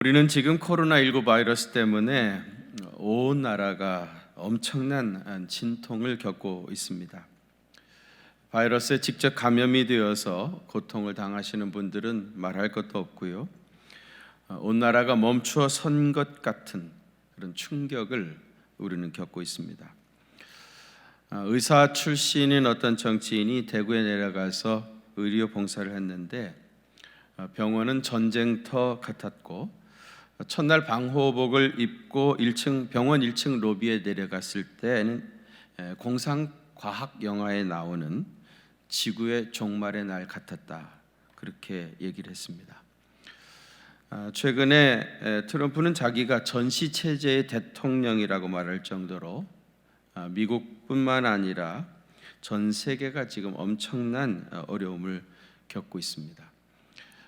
우리는 지금 코로나19 바이러스 때문에 온 나라가 엄청난 진통을 겪고 있습니다. 바이러스에 직접 감염이 되어서 고통을 당하시는 분들은 말할 것도 없고요. 온 나라가 멈추어 선 것 같은 그런 충격을 우리는 겪고 있습니다. 의사 출신인 어떤 정치인이 대구에 내려가서 의료 봉사를 했는데 병원은 전쟁터 같았고 첫날 방호복을 입고 병원 1층 로비에 내려갔을 때는 공상과학 영화에 나오는 지구의 종말의 날 같았다, 그렇게 얘기를 했습니다. 최근에 트럼프는 자기가 전시체제의 대통령이라고 말할 정도로 미국뿐만 아니라 전 세계가 지금 엄청난 어려움을 겪고 있습니다.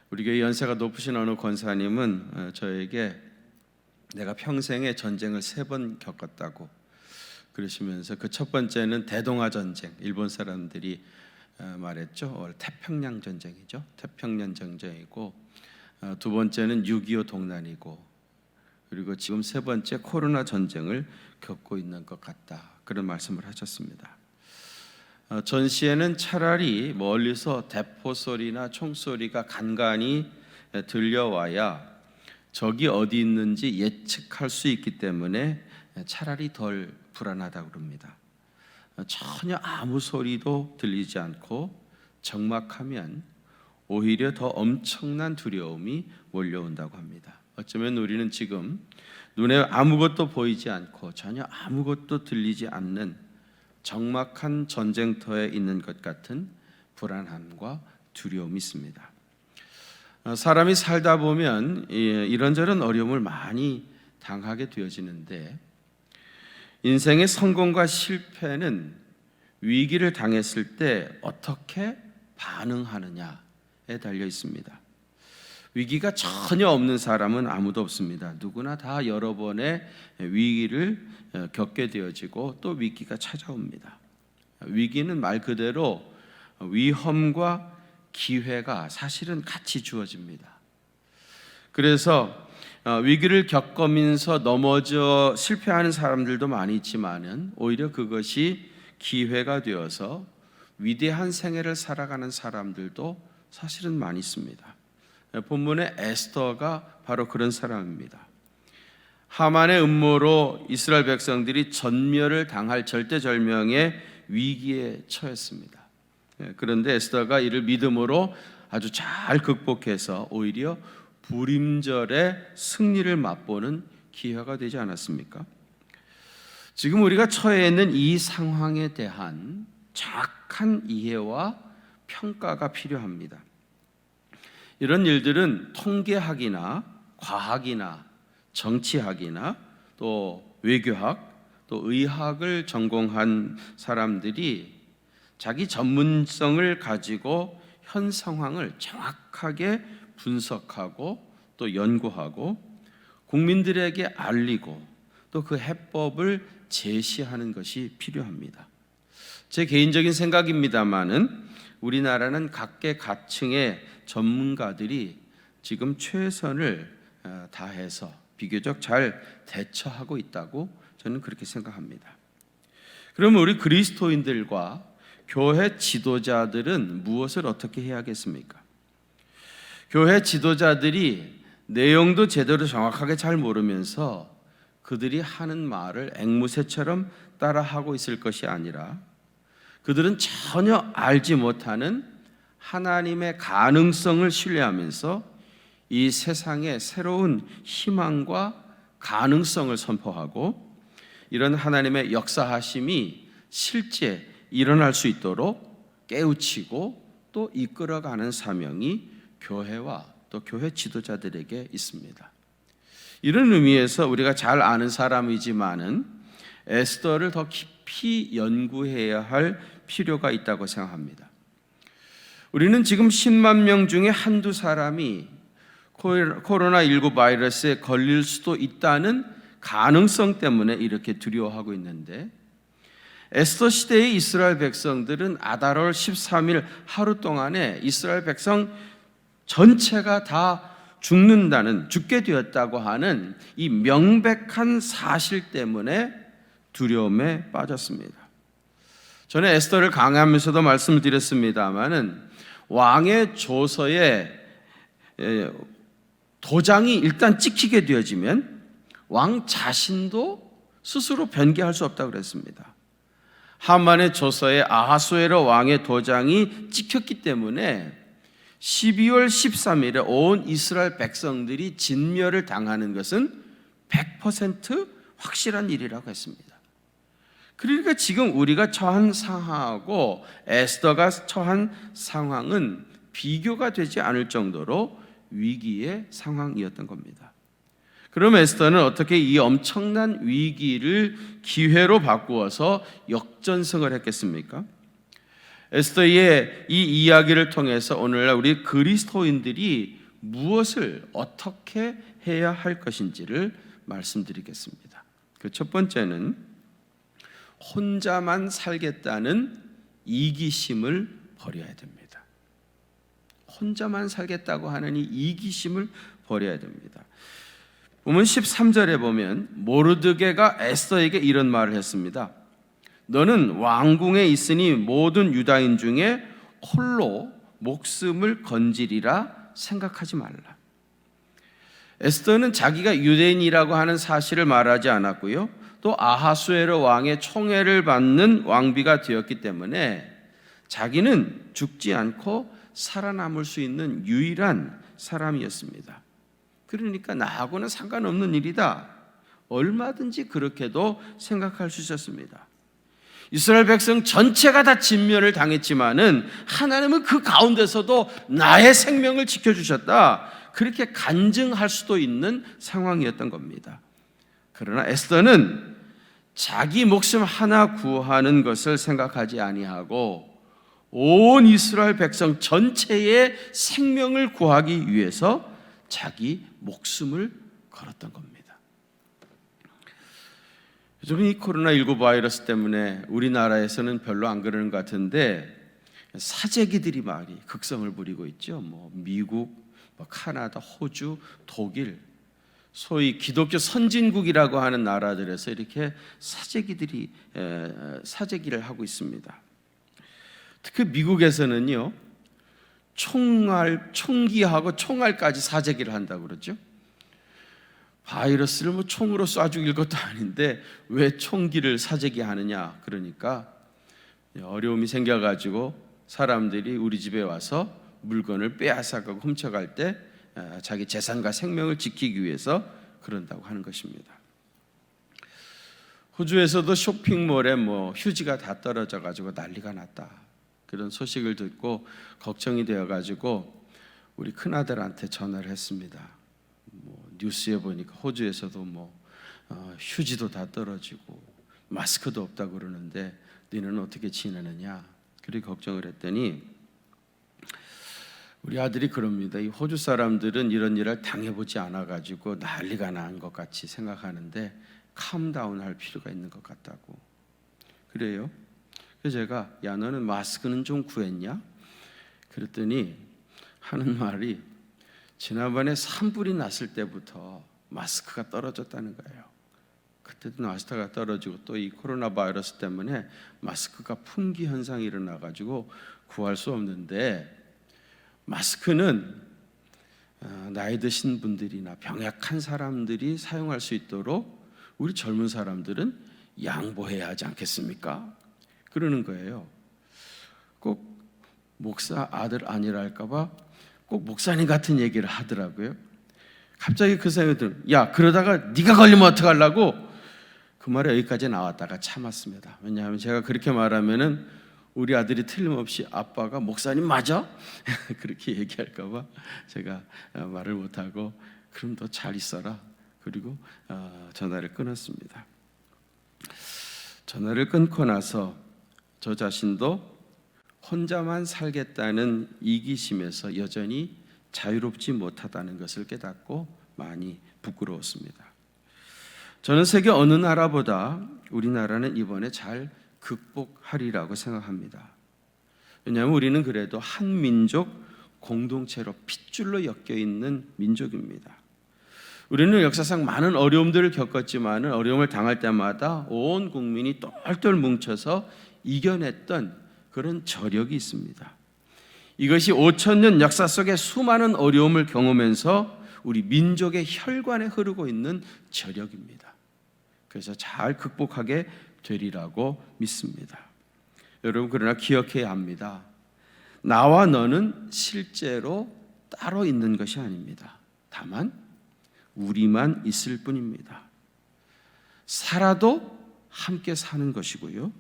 우리 교회 연세가 높으신 어느 권사님은 저에게 내가 평생에 전쟁을 3번 겪었다고 그러시면서 그 첫 번째는 대동아 전쟁, 일본 사람들이 말했죠. 태평양 전쟁이죠. 태평양 전쟁이고, 두 번째는 6.25 동란이고, 그리고 지금 3번째 코로나 전쟁을 겪고 있는 것 같다, 그런 말씀을 하셨습니다. 전시에는 차라리 멀리서 대포 소리나 총소리가 간간히 들려와야 적이 어디 있는지 예측할 수 있기 때문에 차라리 덜 불안하다고 그럽니다. 전혀 아무 소리도 들리지 않고 적막하면 오히려 더 엄청난 두려움이 몰려온다고 합니다. 어쩌면 우리는 지금 눈에 아무것도 보이지 않고 전혀 아무것도 들리지 않는 적막한 전쟁터에 있는 것 같은 불안함과 두려움이 있습니다. 사람이 살다 보면 이런저런 어려움을 많이 당하게 되어지는데, 인생의 성공과 실패는 위기를 당했을 때 어떻게 반응하느냐에 달려 있습니다. 위기가 전혀 없는 사람은 아무도 없습니다. 누구나 다 여러 번의 위기를 겪게 되어지고 또 위기가 찾아옵니다. 위기는 말 그대로 위험과 기회가 사실은 같이 주어집니다. 그래서 위기를 겪으면서 넘어져 실패하는 사람들도 많이 있지만은 오히려 그것이 기회가 되어서 위대한 생애를 살아가는 사람들도 사실은 많이 있습니다. 본문의 에스더가 바로 그런 사람입니다. 하만의 음모로 이스라엘 백성들이 전멸을 당할 절대절명의 위기에 처했습니다. 그런데 에스더가 이를 믿음으로 아주 잘 극복해서 오히려 불임절의 승리를 맛보는 기회가 되지 않았습니까? 지금 우리가 처해 있는 이 상황에 대한 정확한 이해와 평가가 필요합니다. 이런 일들은 통계학이나 과학이나 정치학이나 또 외교학 또 의학을 전공한 사람들이 자기 전문성을 가지고 현 상황을 정확하게 분석하고 또 연구하고 국민들에게 알리고 또 그 해법을 제시하는 것이 필요합니다. 제 개인적인 생각입니다마는 우리나라는 각계각층의 전문가들이 지금 최선을 다해서 비교적 잘 대처하고 있다고 저는 그렇게 생각합니다. 그러면 우리 그리스도인들과 교회 지도자들은 무엇을 어떻게 해야겠습니까? 교회 지도자들이 내용도 제대로 정확하게 잘 모르면서 그들이 하는 말을 앵무새처럼 따라하고 있을 것이 아니라 그들은 전혀 알지 못하는 하나님의 가능성을 신뢰하면서 이 세상에 새로운 희망과 가능성을 선포하고 이런 하나님의 역사하심이 실제 일어날 수 있도록 깨우치고 또 이끌어가는 사명이 교회와 또 교회 지도자들에게 있습니다. 이런 의미에서 우리가 잘 아는 사람이지만은 에스더를 더 깊이 연구해야 할 필요가 있다고 생각합니다. 우리는 지금 10만 명 중에 한두 사람이 코로나19 바이러스에 걸릴 수도 있다는 가능성 때문에 이렇게 두려워하고 있는데, 에스더 시대의 이스라엘 백성들은 아달월 13일 하루 동안에 이스라엘 백성 전체가 다 죽게 되었다고 하는 이 명백한 사실 때문에 두려움에 빠졌습니다. 저는 에스더를 강의하면서도 말씀을 드렸습니다마는 왕의 조서에 도장이 일단 찍히게 되어지면 왕 자신도 스스로 변개할 수 없다고 그랬습니다. 하만의 조서에 아하수에로 왕의 도장이 찍혔기 때문에 12월 13일에 온 이스라엘 백성들이 진멸을 당하는 것은 100% 확실한 일이라고 했습니다. 그러니까 지금 우리가 처한 상황하고 에스더가 처한 상황은 비교가 되지 않을 정도로 위기의 상황이었던 겁니다. 그럼 에스더는 어떻게 이 엄청난 위기를 기회로 바꾸어서 역전승을 했겠습니까? 에스더의 이 이야기를 통해서 오늘날 우리 그리스도인들이 무엇을 어떻게 해야 할 것인지를 말씀드리겠습니다. 그 첫 번째는 혼자만 살겠다는 이기심을 버려야 됩니다. 혼자만 살겠다고 하는 이 이기심을 버려야 됩니다. 보면 13절에 보면 모르드게가 에스더에게 이런 말을 했습니다. 너는 왕궁에 있으니 모든 유다인 중에 홀로 목숨을 건지리라 생각하지 말라. 에스더는 자기가 유대인이라고 하는 사실을 말하지 않았고요. 또 아하수에로 왕의 총애를 받는 왕비가 되었기 때문에 자기는 죽지 않고 살아남을 수 있는 유일한 사람이었습니다. 그러니까 나하고는 상관없는 일이다. 얼마든지 그렇게도 생각할 수 있었습니다. 이스라엘 백성 전체가 다 진멸을 당했지만은 하나님은 그 가운데서도 나의 생명을 지켜주셨다. 그렇게 간증할 수도 있는 상황이었던 겁니다. 그러나 에스더는 자기 목숨 하나 구하는 것을 생각하지 아니하고 온 이스라엘 백성 전체의 생명을 구하기 위해서 자기 목숨을 걸었던 겁니다. 요즘 이 코로나19 바이러스 때문에 우리나라에서는 별로 안 그러는 것 같은데 사재기들이 많이 극성을 부리고 있죠. 미국, 카나다, 호주, 독일, 소위 기독교 선진국이라고 하는 나라들에서 이렇게 사재기를 하고 있습니다. 특히 미국에서는요, 총기하고 총알까지 사재기를 한다고 그러죠. 바이러스를 총으로 쏴 죽일 것도 아닌데 왜 총기를 사재기하느냐. 그러니까 어려움이 생겨가지고 사람들이 우리 집에 와서 물건을 빼앗아가고 훔쳐갈 때 자기 재산과 생명을 지키기 위해서 그런다고 하는 것입니다. 호주에서도 쇼핑몰에 휴지가 다 떨어져 가지고 난리가 났다. 그런 소식을 듣고 걱정이 되어 가지고 우리 큰아들한테 전화를 했습니다. 뉴스에 보니까 호주에서도 휴지도 다 떨어지고 마스크도 없다고 그러는데 너는 어떻게 지내느냐? 그렇게 걱정을 했더니 우리 아들이 그럽니다. 이 호주 사람들은 이런 일을 당해보지 않아가지고 난리가 난 것 같이 생각하는데 캄다운 할 필요가 있는 것 같다고. 그래요? 그래서 제가 야 너는 마스크는 좀 구했냐? 그랬더니 하는 말이 지난번에 산불이 났을 때부터 마스크가 떨어졌다는 거예요. 그때도 마스크가 떨어지고 또 이 코로나 바이러스 때문에 마스크가 품귀 현상이 일어나가지고 구할 수 없는데 마스크는 나이 드신 분들이나 병약한 사람들이 사용할 수 있도록 우리 젊은 사람들은 양보해야 하지 않겠습니까? 그러는 거예요. 꼭 목사 아들 아니랄까 봐 꼭 목사님 같은 얘기를 하더라고요. 갑자기 그 생각이 들어요. 야 그러다가 네가 걸리면 어떡하려고? 그 말이 여기까지 나왔다가 참았습니다. 왜냐하면 제가 그렇게 말하면은 우리 아들이 틀림없이 아빠가 목사님 맞아? 그렇게 얘기할까 봐 제가 말을 못하고 그럼 너 잘 있어라. 그리고 전화를 끊었습니다. 전화를 끊고 나서 저 자신도 혼자만 살겠다는 이기심에서 여전히 자유롭지 못하다는 것을 깨닫고 많이 부끄러웠습니다. 저는 세계 어느 나라보다 우리나라는 이번에 잘 극복하리라고 생각합니다. 왜냐하면 우리는 그래도 한 민족 공동체로 핏줄로 엮여 있는 민족입니다. 우리는 역사상 많은 어려움들을 겪었지만 어려움을 당할 때마다 온 국민이 똘똘 뭉쳐서 이겨냈던 그런 저력이 있습니다. 이것이 5,000년 역사 속에 수많은 어려움을 경험하면서 우리 민족의 혈관에 흐르고 있는 저력입니다. 그래서 잘 극복하게 되리라고 믿습니다. 여러분, 그러나 기억해야 합니다. 나와 너는 실제로 따로 있는 것이 아닙니다. 다만 우리만 있을 뿐입니다. 살아도 함께 사는 것이고요,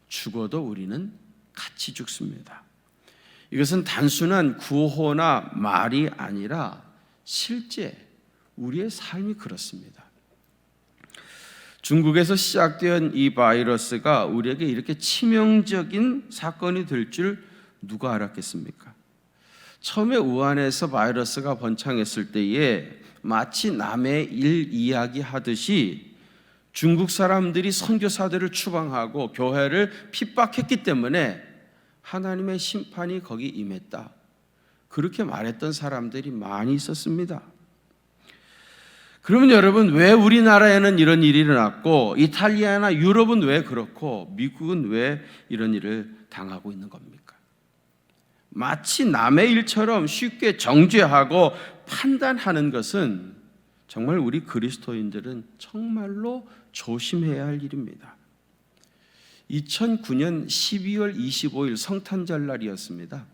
죽어도 우리는 같이 죽습니다. 이것은 단순한 구호나 말이 아니라 실제 우리의 삶이 그렇습니다. 중국에서 시작된 이 바이러스가 우리에게 이렇게 치명적인 사건이 될 줄 누가 알았겠습니까? 처음에 우한에서 바이러스가 번창했을 때에 마치 남의 일 이야기하듯이 중국 사람들이 선교사들을 추방하고 교회를 핍박했기 때문에 하나님의 심판이 거기 임했다, 그렇게 말했던 사람들이 많이 있었습니다. 그러면 여러분, 왜 우리나라에는 이런 일이 일어났고 이탈리아나 유럽은 왜 그렇고 미국은 왜 이런 일을 당하고 있는 겁니까? 마치 남의 일처럼 쉽게 정죄하고 판단하는 것은 정말 우리 그리스도인들은 정말로 조심해야 할 일입니다. 2009년 12월 25일 성탄절 날이었습니다.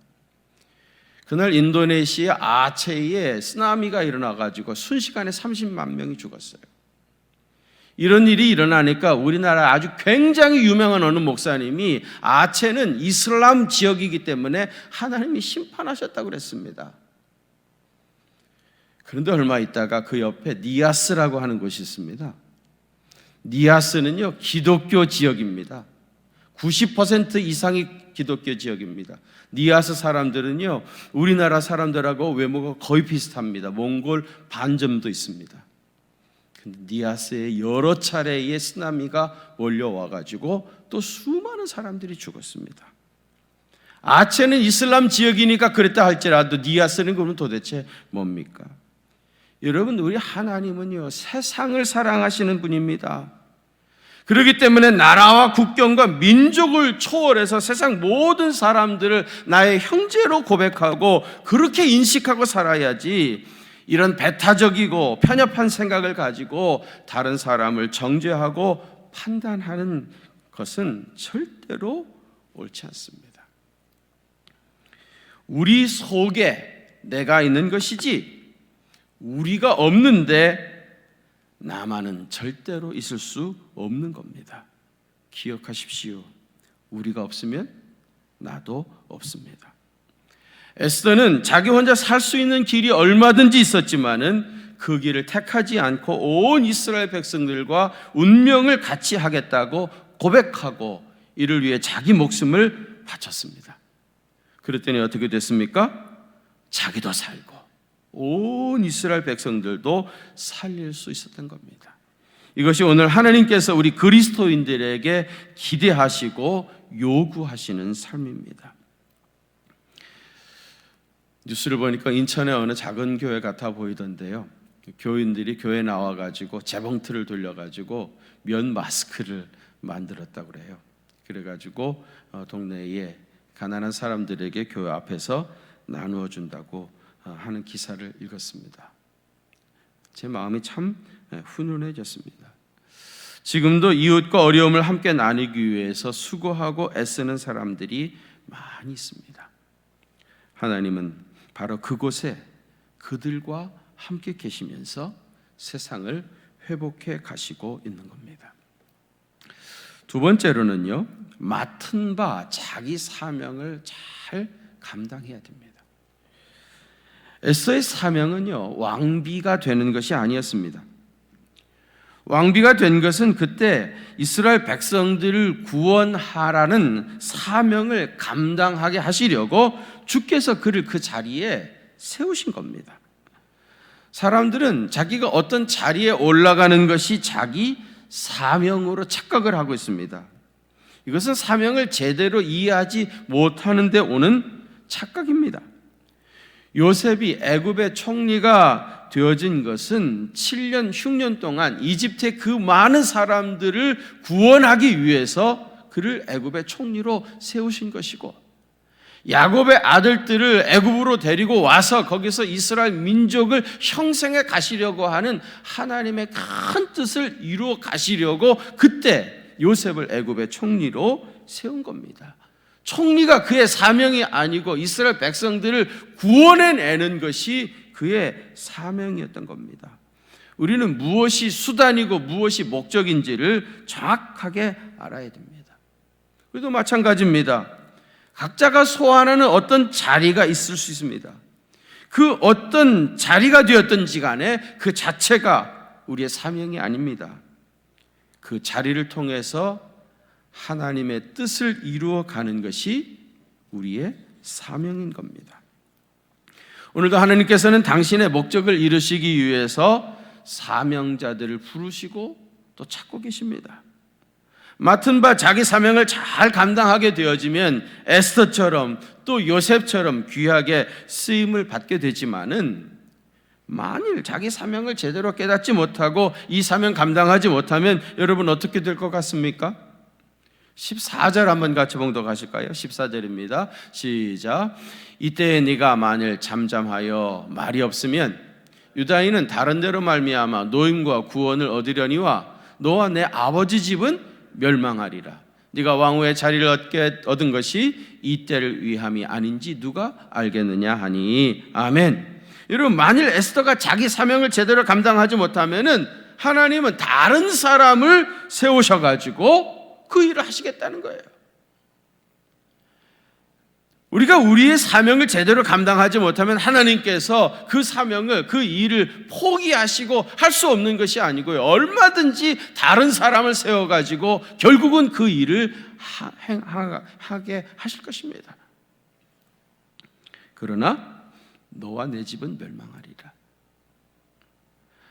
그날 인도네시아 아체이에 쓰나미가 일어나가지고 순식간에 30만 명이 죽었어요. 이런 일이 일어나니까 우리나라 아주 굉장히 유명한 어느 목사님이 아체는 이슬람 지역이기 때문에 하나님이 심판하셨다고 그랬습니다. 그런데 얼마 있다가 그 옆에 니아스라고 하는 곳이 있습니다. 니아스는요, 기독교 지역입니다. 90% 이상이 기독교 지역입니다. 니아스 사람들은요, 우리나라 사람들하고 외모가 거의 비슷합니다. 몽골 반점도 있습니다. 근데 니아스에 여러 차례의 쓰나미가 몰려와가지고 또 수많은 사람들이 죽었습니다. 아체는 이슬람 지역이니까 그랬다 할지라도 니아스는 그러면 도대체 뭡니까? 여러분, 우리 하나님은요, 세상을 사랑하시는 분입니다. 그렇기 때문에 나라와 국경과 민족을 초월해서 세상 모든 사람들을 나의 형제로 고백하고 그렇게 인식하고 살아야지, 이런 배타적이고 편협한 생각을 가지고 다른 사람을 정죄하고 판단하는 것은 절대로 옳지 않습니다. 우리 속에 내가 있는 것이지 우리가 없는데 나만은 절대로 있을 수 없는 겁니다. 기억하십시오. 우리가 없으면 나도 없습니다. 에스더는 자기 혼자 살 수 있는 길이 얼마든지 있었지만은 그 길을 택하지 않고 온 이스라엘 백성들과 운명을 같이 하겠다고 고백하고 이를 위해 자기 목숨을 바쳤습니다. 그랬더니 어떻게 됐습니까? 자기도 살고 온 이스라엘 백성들도 살릴 수 있었던 겁니다. 이것이 오늘 하나님께서 우리 그리스도인들에게 기대하시고 요구하시는 삶입니다. 뉴스를 보니까 인천의 어느 작은 교회 같아 보이던데요, 교인들이 교회 나와가지고 재봉틀을 돌려가지고 면 마스크를 만들었다고 그래요. 그래가지고 동네에 가난한 사람들에게 교회 앞에서 나누어 준다고 하는 기사를 읽었습니다. 제 마음이 참 훈훈해졌습니다. 지금도 이웃과 어려움을 함께 나누기 위해서 수고하고 애쓰는 사람들이 많이 있습니다. 하나님은 바로 그곳에 그들과 함께 계시면서 세상을 회복해 가시고 있는 겁니다. 두 번째로는요, 맡은 바 자기 사명을 잘 감당해야 됩니다. 에스더의 사명은요, 왕비가 되는 것이 아니었습니다. 왕비가 된 것은 그때 이스라엘 백성들을 구원하라는 사명을 감당하게 하시려고 주께서 그를 그 자리에 세우신 겁니다. 사람들은 자기가 어떤 자리에 올라가는 것이 자기 사명으로 착각을 하고 있습니다. 이것은 사명을 제대로 이해하지 못하는 데 오는 착각입니다. 요셉이 애굽의 총리가 되어진 것은 7년 흉년 동안 이집트의 그 많은 사람들을 구원하기 위해서 그를 애굽의 총리로 세우신 것이고, 야곱의 아들들을 애굽으로 데리고 와서 거기서 이스라엘 민족을 형성해 가시려고 하는 하나님의 큰 뜻을 이루어 가시려고 그때 요셉을 애굽의 총리로 세운 겁니다. 총리가 그의 사명이 아니고 이스라엘 백성들을 구원해내는 것이 그의 사명이었던 겁니다. 우리는 무엇이 수단이고 무엇이 목적인지를 정확하게 알아야 됩니다. 그래도 마찬가지입니다. 각자가 소환하는 어떤 자리가 있을 수 있습니다. 그 어떤 자리가 되었든지 간에 그 자체가 우리의 사명이 아닙니다. 그 자리를 통해서 하나님의 뜻을 이루어 가는 것이 우리의 사명인 겁니다. 오늘도 하나님께서는 당신의 목적을 이루시기 위해서 사명자들을 부르시고 또 찾고 계십니다. 맡은 바 자기 사명을 잘 감당하게 되어지면 에스더처럼 또 요셉처럼 귀하게 쓰임을 받게 되지만은, 만일 자기 사명을 제대로 깨닫지 못하고 이 사명 감당하지 못하면 여러분 어떻게 될 것 같습니까? 14절 한번 같이 봉독하실까요? 14절입니다. 시작. 이때 네가 만일 잠잠하여 말이 없으면 유다인은 다른 데로 말미암아 노임과 구원을 얻으려니와 너와 내 아버지 집은 멸망하리라. 네가 왕후의 자리를 얻은 것이 이때를 위함이 아닌지 누가 알겠느냐 하니. 아멘. 여러분, 만일 에스더가 자기 사명을 제대로 감당하지 못하면은 하나님은 다른 사람을 세우셔가지고 그 일을 하시겠다는 거예요. 우리가 우리의 사명을 제대로 감당하지 못하면 하나님께서 그 사명을, 그 일을 포기하시고 할 수 없는 것이 아니고요, 얼마든지 다른 사람을 세워가지고 결국은 그 일을 하게 하실 것입니다. 그러나 너와 내 집은 멸망하리라.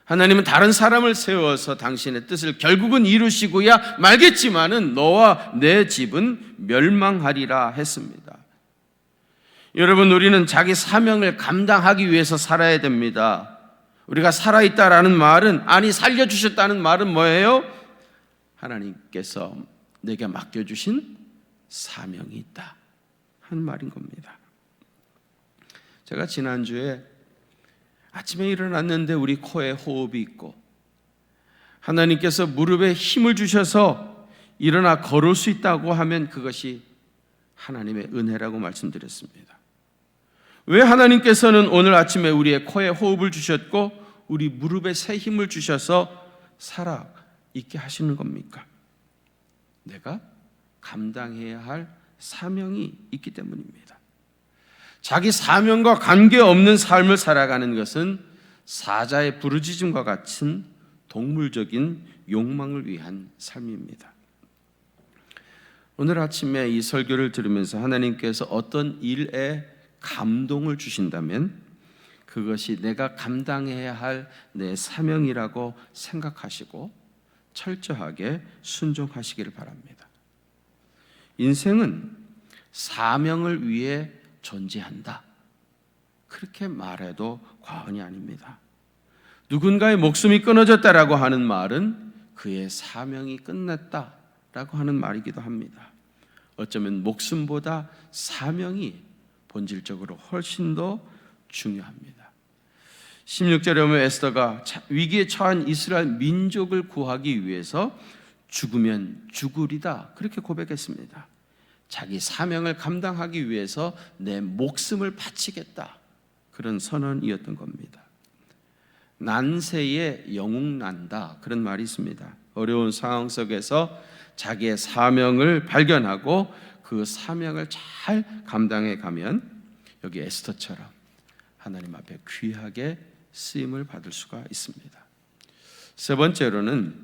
하나님은 다른 사람을 세워서 당신의 뜻을 결국은 이루시고야 말겠지만은 너와 내 집은 멸망하리라 했습니다. 여러분, 우리는 자기 사명을 감당하기 위해서 살아야 됩니다. 우리가 살아있다라는 말은, 아니 살려주셨다는 말은 뭐예요? 하나님께서 내게 맡겨주신 사명이 있다 하는 말인 겁니다. 제가 지난주에 아침에 일어났는데 우리 코에 호흡이 있고 하나님께서 무릎에 힘을 주셔서 일어나 걸을 수 있다고 하면 그것이 하나님의 은혜라고 말씀드렸습니다. 왜 하나님께서는 오늘 아침에 우리의 코에 호흡을 주셨고 우리 무릎에 새 힘을 주셔서 살아 있게 하시는 겁니까? 내가 감당해야 할 사명이 있기 때문입니다. 자기 사명과 관계없는 삶을 살아가는 것은 사자의 부르짖음과 같은 동물적인 욕망을 위한 삶입니다. 오늘 아침에 이 설교를 들으면서 하나님께서 어떤 일에 감동을 주신다면 그것이 내가 감당해야 할 내 사명이라고 생각하시고 철저하게 순종하시기를 바랍니다. 인생은 사명을 위해 존재한다, 그렇게 말해도 과언이 아닙니다. 누군가의 목숨이 끊어졌다라고 하는 말은 그의 사명이 끝났다라고 하는 말이기도 합니다. 어쩌면 목숨보다 사명이 본질적으로 훨씬 더 중요합니다. 16절에 보면 에스더가 위기에 처한 이스라엘 민족을 구하기 위해서 죽으면 죽으리다 그렇게 고백했습니다. 자기 사명을 감당하기 위해서 내 목숨을 바치겠다, 그런 선언이었던 겁니다. 난세에 영웅난다, 그런 말이 있습니다. 어려운 상황 속에서 자기의 사명을 발견하고 그 사명을 잘 감당해 가면 여기 에스더처럼 하나님 앞에 귀하게 쓰임을 받을 수가 있습니다. 세 번째로는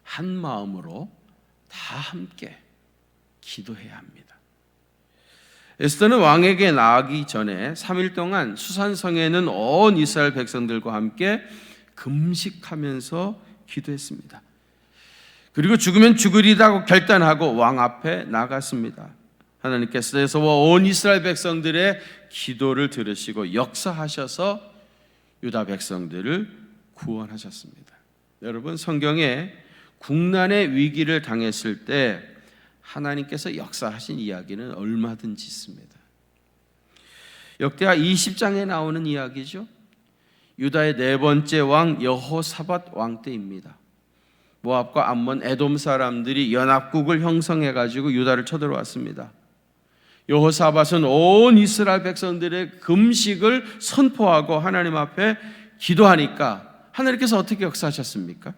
한 마음으로 다 함께 기도해야 합니다. 에스더는 왕에게 나가기 전에 3일 동안 수산성에는 온 이스라엘 백성들과 함께 금식하면서 기도했습니다. 그리고 죽으면 죽으리라고 결단하고 왕 앞에 나갔습니다. 하나님께서 온 이스라엘 백성들의 기도를 들으시고 역사하셔서 유다 백성들을 구원하셨습니다. 여러분, 성경에 국난의 위기를 당했을 때 하나님께서 역사하신 이야기는 얼마든지 있습니다. 역대하 20장에 나오는 이야기죠. 유다의 네 번째 왕 여호사밧 왕 때입니다. 모압과 암몬, 에돔 사람들이 연합국을 형성해가지고 유다를 쳐들어왔습니다. 여호사밧은 온 이스라엘 백성들의 금식을 선포하고 하나님 앞에 기도하니까 하나님께서 어떻게 역사하셨습니까?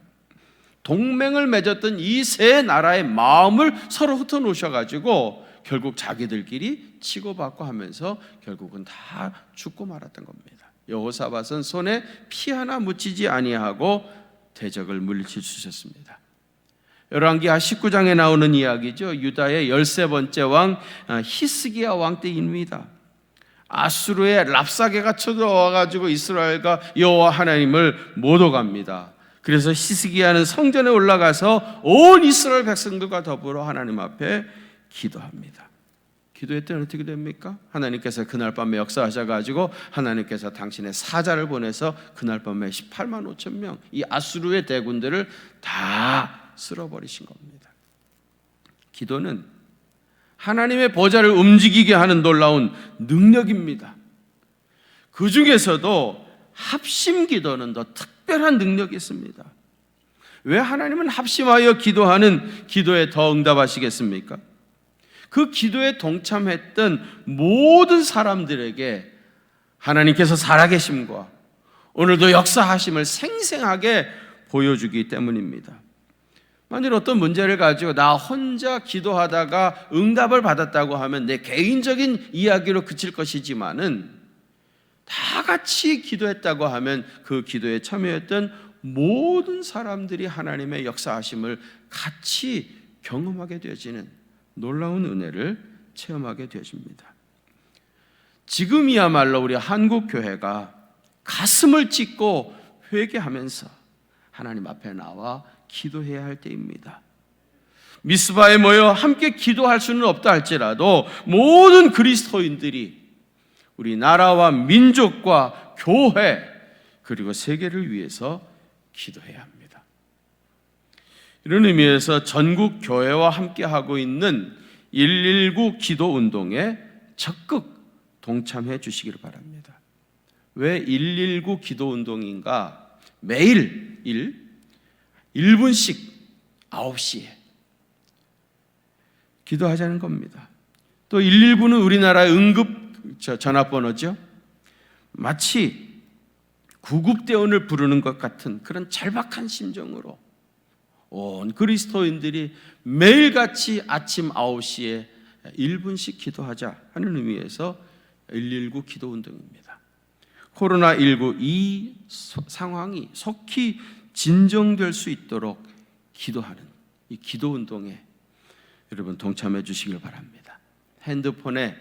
동맹을 맺었던 이 세 나라의 마음을 서로 흩어놓으셔가지고 결국 자기들끼리 치고받고 하면서 결국은 다 죽고 말았던 겁니다. 여호사밧은 손에 피 하나 묻히지 아니하고 대적을 물리쳐 주셨습니다. 열왕기하 19장에 나오는 이야기죠. 유다의 13번째 왕 히스기야 왕 때입니다. 아수르의 랍사게가 쳐들어와가지고 이스라엘과 여호와 하나님을 못 오갑니다. 그래서 히스기야는 성전에 올라가서 온 이스라엘 백성들과 더불어 하나님 앞에 기도합니다. 기도의 때는 어떻게 됩니까? 하나님께서 그날 밤에 역사하셔가지고 하나님께서 당신의 사자를 보내서 그날 밤에 18만 5천 명 이 아수르의 대군들을 다 쓸어버리신 겁니다. 기도는 하나님의 보좌를 움직이게 하는 놀라운 능력입니다. 그 중에서도 합심 기도는 더 특별한 능력이 있습니다. 왜 하나님은 합심하여 기도하는 기도에 더 응답하시겠습니까? 그 기도에 동참했던 모든 사람들에게 하나님께서 살아계심과 오늘도 역사하심을 생생하게 보여주기 때문입니다. 만일 어떤 문제를 가지고 나 혼자 기도하다가 응답을 받았다고 하면 내 개인적인 이야기로 그칠 것이지만은 다 같이 기도했다고 하면 그 기도에 참여했던 모든 사람들이 하나님의 역사하심을 같이 경험하게 되어지는 놀라운 은혜를 체험하게 되어집니다. 지금이야말로 우리 한국교회가 가슴을 찢고 회개하면서 하나님 앞에 나와 기도해야 할 때입니다. 미스바에 모여 함께 기도할 수는 없다 할지라도 모든 그리스도인들이 우리 나라와 민족과 교회 그리고 세계를 위해서 기도해야 합니다. 이런 의미에서 전국 교회와 함께 하고 있는 119 기도 운동에 적극 동참해 주시기를 바랍니다. 왜 119 기도 운동인가? 매일 1분씩 9시에 기도하자는 겁니다. 또 119는 우리나라의 응급 전화번호죠. 마치 구급대원을 부르는 것 같은 그런 절박한 심정으로 온 그리스도인들이 매일같이 아침 9시에 1분씩 기도하자 하는 의미에서 119 기도 운동입니다. 코로나19 이 상황이 속히 진정될 수 있도록 기도하는 이 기도 운동에 여러분 동참해 주시길 바랍니다. 핸드폰에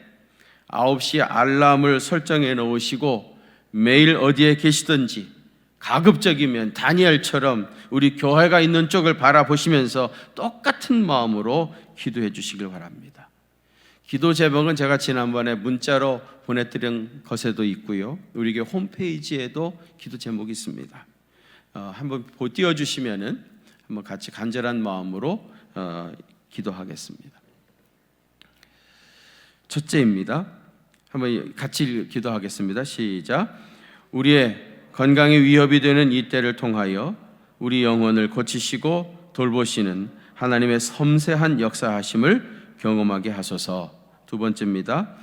9시 알람을 설정해 놓으시고 매일 어디에 계시든지 가급적이면 다니엘처럼 우리 교회가 있는 쪽을 바라보시면서 똑같은 마음으로 기도해 주시길 바랍니다. 기도 제목은 제가 지난번에 문자로 보내드린 것에도 있고요. 우리 교회 홈페이지에도 기도 제목이 있습니다. 한번 띄워주시면은 한번 같이 간절한 마음으로 기도하겠습니다. 첫째입니다. 한번 같이 기도하겠습니다. 시작. 우리의 건강에 위협이 되는 이 때를 통하여 우리 영혼을 고치시고 돌보시는 하나님의 섬세한 역사하심을 경험하게 하소서. 두 번째입니다.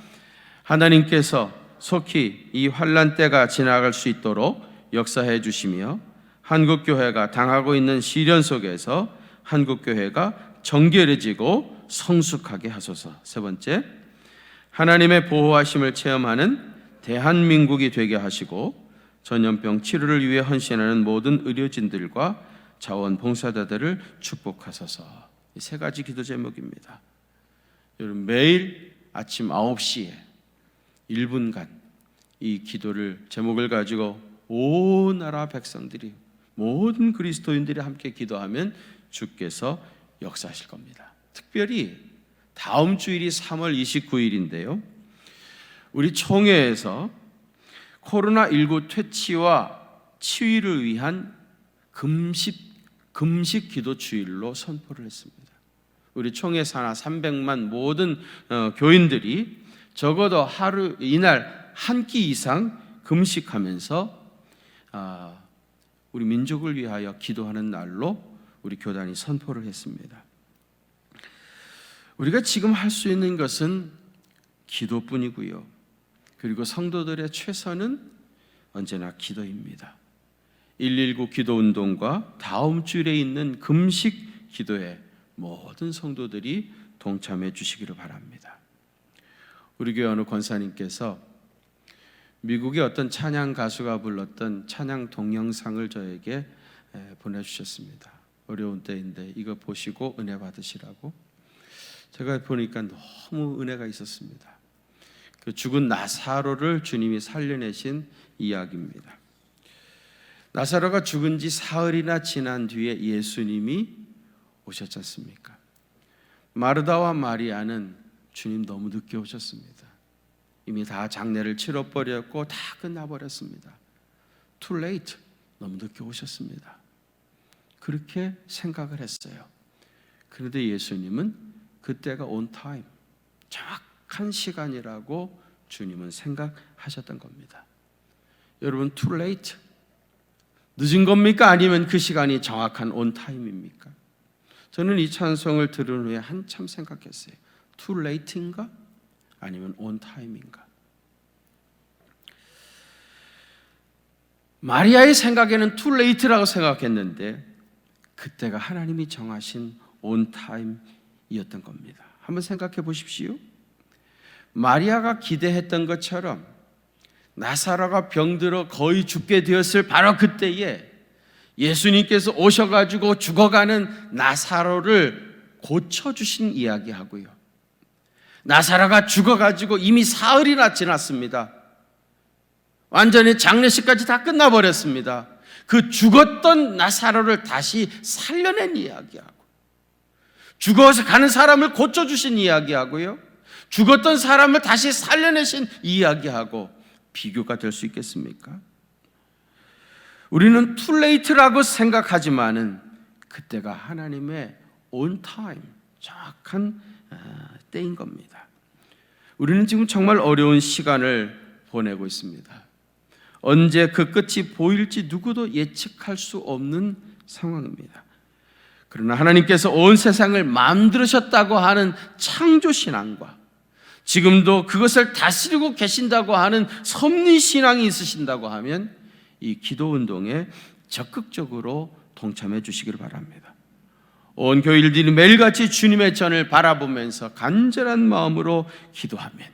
하나님께서 속히 이 환난 때가 지나갈 수 있도록 역사해 주시며 한국교회가 당하고 있는 시련 속에서 한국교회가 정결해지고 성숙하게 하소서. 세 번째, 하나님의 보호하심을 체험하는 대한민국이 되게 하시고 전염병 치료를 위해 헌신하는 모든 의료진들과 자원봉사자들을 축복하소서. 이 세 가지 기도 제목입니다. 여러분 매일 아침 9시에 1분간 이 기도를 제목을 가지고 온 나라 백성들이 모든 그리스도인들이 함께 기도하면 주께서 역사하실 겁니다. 특별히 다음 주일이 3월 29일인데요. 우리 총회에서 코로나19 퇴치와 치유를 위한 금식 기도 주일로 선포를 했습니다. 우리 총회 산하 300만 모든 교인들이 적어도 하루 이날 한 끼 이상 금식하면서 우리 민족을 위하여 기도하는 날로 우리 교단이 선포를 했습니다. 우리가 지금 할 수 있는 것은 기도뿐이고요. 그리고 성도들의 최선은 언제나 기도입니다. 119 기도운동과 다음 주일에 있는 금식 기도에 모든 성도들이 동참해 주시기를 바랍니다. 우리 교회 어느 권사님께서 미국의 어떤 찬양 가수가 불렀던 찬양 동영상을 저에게 보내주셨습니다. 어려운 때인데 이거 보시고 은혜 받으시라고. 제가 보니까 너무 은혜가 있었습니다. 그 죽은 나사로를 주님이 살려내신 이야기입니다. 나사로가 죽은 지 사흘이나 지난 뒤에 예수님이 오셨지 않습니까? 마르다와 마리아는 주님 너무 늦게 오셨습니다. 이미 다 장례를 치러버렸고 다 끝나버렸습니다. Too late. 너무 늦게 오셨습니다. 그렇게 생각을 했어요. 그런데 예수님은 그때가 on time, 정확한 시간이라고 주님은 생각하셨던 겁니다. 여러분, too late, 늦은 겁니까? 아니면 그 시간이 정확한 on time입니까? 저는 이 찬송을 들은 후에 한참 생각했어요. too late인가? 아니면 on time인가? 마리아의 생각에는 too late라고 생각했는데 그때가 하나님이 정하신 on time이었던 겁니다. 한번 생각해 보십시오. 마리아가 기대했던 것처럼 나사로가 병들어 거의 죽게 되었을 바로 그때에 예수님께서 오셔가지고 죽어가는 나사로를 고쳐주신 이야기하고요. 나사로가 죽어가지고 이미 사흘이나 지났습니다. 완전히 장례식까지 다 끝나버렸습니다. 그 죽었던 나사로를 다시 살려낸 이야기하고, 죽어서 가는 사람을 고쳐주신 이야기하고요, 죽었던 사람을 다시 살려내신 이야기하고 비교가 될 수 있겠습니까? 우리는 too late라고 생각하지만은 그때가 하나님의 on time, 정확한 때인 겁니다. 우리는 지금 정말 어려운 시간을 보내고 있습니다. 언제 그 끝이 보일지 누구도 예측할 수 없는 상황입니다. 그러나 하나님께서 온 세상을 만드셨다고 하는 창조신앙과 지금도 그것을 다스리고 계신다고 하는 섭리신앙이 있으신다고 하면 이 기도운동에 적극적으로 동참해 주시기를 바랍니다. 온 교일들이 매일같이 주님의 전을 바라보면서 간절한 마음으로 기도하면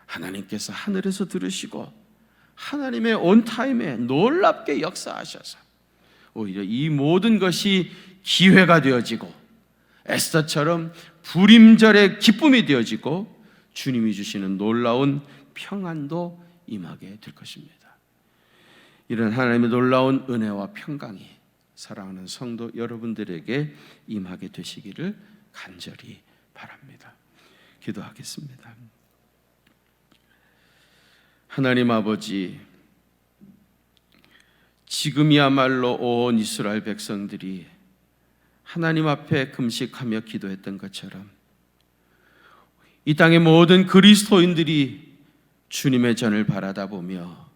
하나님께서 하늘에서 들으시고 하나님의 온타임에 놀랍게 역사하셔서 오히려 이 모든 것이 기회가 되어지고 에스더처럼 불임절의 기쁨이 되어지고 주님이 주시는 놀라운 평안도 임하게 될 것입니다. 이런 하나님의 놀라운 은혜와 평강이 사랑하는 성도 여러분들에게 임하게 되시기를 간절히 바랍니다. 기도하겠습니다. 하나님 아버지, 지금이야말로 온 이스라엘 백성들이 하나님 앞에 금식하며 기도했던 것처럼 이 땅의 모든 그리스도인들이 주님의 전을 바라다 보며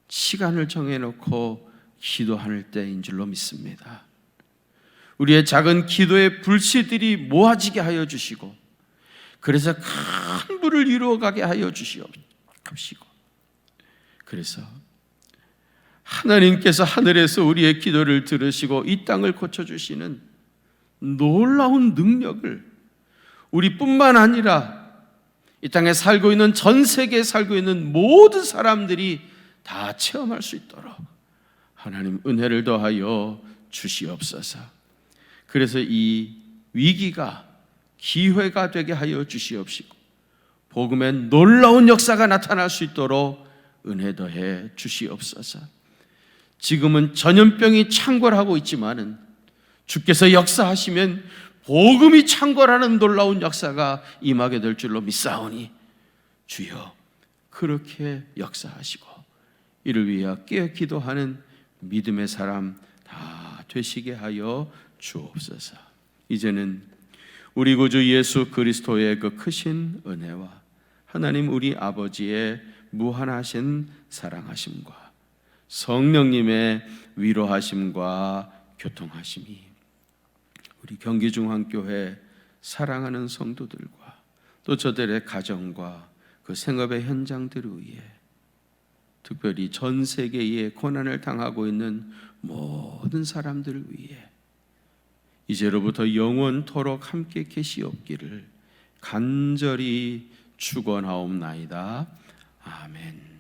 시간을 정해놓고 기도할 때인 줄로 믿습니다. 우리의 작은 기도의 불씨들이 모아지게 하여 주시고 그래서 큰 불을 이루어가게 하여 주시옵시고 그래서 하나님께서 하늘에서 우리의 기도를 들으시고 이 땅을 고쳐주시는 놀라운 능력을 우리뿐만 아니라 이 땅에 살고 있는 전 세계에 살고 있는 모든 사람들이 다 체험할 수 있도록 하나님 은혜를 더하여 주시옵소서. 그래서 이 위기가 기회가 되게 하여 주시옵시고 복음의 놀라운 역사가 나타날 수 있도록 은혜 더해 주시옵소서. 지금은 전염병이 창궐하고 있지만은 주께서 역사하시면 복음이 창궐하는 놀라운 역사가 임하게 될 줄로 믿사오니 주여 그렇게 역사하시고 이를 위해 깨어 기도하는 믿음의 사람 다 되시게 하여 주옵소서. 이제는 우리 구주 예수 그리스도의 그 크신 은혜와 하나님 우리 아버지의 무한하신 사랑하심과 성령님의 위로하심과 교통하심이 우리 경기중앙교회 사랑하는 성도들과 또 저들의 가정과 그 생업의 현장들을 위해 특별히 전 세계에 고난을 당하고 있는 모든 사람들을 위해 이제로부터 영원토록 함께 계시옵기를 간절히 축원하옵나이다. 아멘.